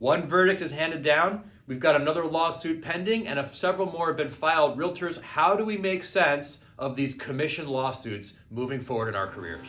One verdict is handed down. We've got another lawsuit pending, and several more have been filed. Realtors, how do we make sense of these commission lawsuits moving forward in our careers?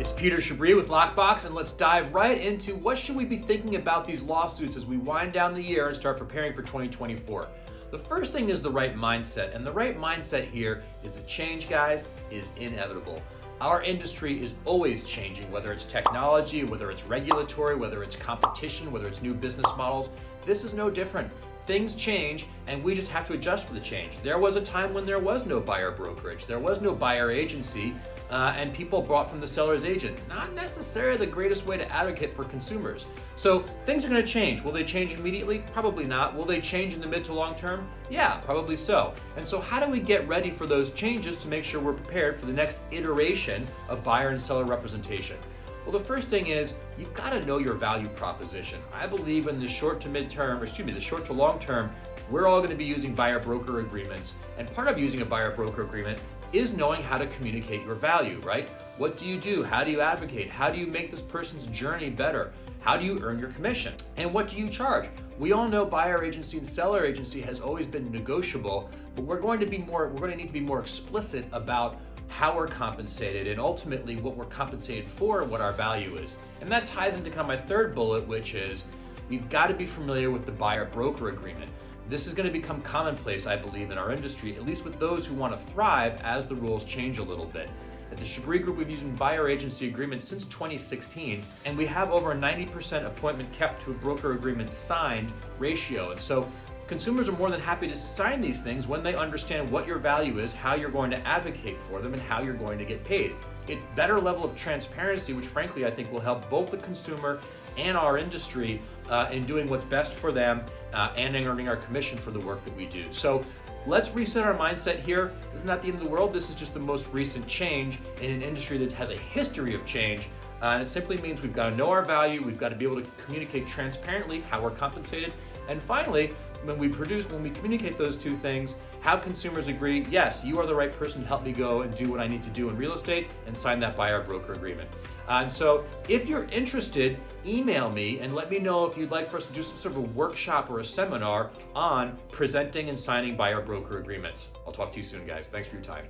It's Peter Chabris with Lockbox, and let's dive right into what should we be thinking about these lawsuits as we wind down the year and start preparing for 2024. The first thing is the right mindset, and the right mindset here is that change, guys, is inevitable. Our industry is always changing, whether it's technology, whether it's regulatory, whether it's competition, whether it's new business models. This is no different. Things change, and we just have to adjust for the change. There was a time when there was no buyer brokerage, there was no buyer agency, and people bought from the seller's agent. Not necessarily the greatest way to advocate for consumers. So things are going to change. Will they change immediately? Probably not. Will they change in the mid to long term? Yeah, probably so. And so how do we get ready for those changes to make sure we're prepared for the next iteration of buyer and seller representation? Well, the first thing is you've got to know your value proposition. I believe in the short to long term, we're all going to be using buyer broker agreements. And part of using a buyer broker agreement is knowing how to communicate your value, right? What do you do? How do you advocate? How do you make this person's journey better? How do you earn your commission? And what do you charge? We all know buyer agency and seller agency has always been negotiable, but we're going to need to be more explicit about how we're compensated and ultimately what we're compensated for and what our value is. And that ties into kind of my third bullet, which is we've got to be familiar with the buyer broker agreement. This is going to become commonplace, I believe, in our industry, at least with those who want to thrive as the rules change a little bit. At the Chabris Group, we've used buyer agency agreements since 2016, and we have over a 90% appointment kept to a broker agreement signed ratio. And so consumers are more than happy to sign these things when they understand what your value is, how you're going to advocate for them, and how you're going to get paid. A better level of transparency, which frankly I think will help both the consumer and our industry in doing what's best for them and in earning our commission for the work that we do. So let's reset our mindset here. This is not the end of the world. This is just the most recent change in an industry that has a history of change. And it simply means we've got to know our value. We've got to be able to communicate transparently how we're compensated. And finally, when we communicate those two things, how consumers agree, yes, you are the right person to help me go and do what I need to do in real estate and sign that buyer broker agreement. And so if you're interested, email me and let me know if you'd like for us to do some sort of a workshop or a seminar on presenting and signing buyer broker agreements. I'll talk to you soon, guys. Thanks for your time.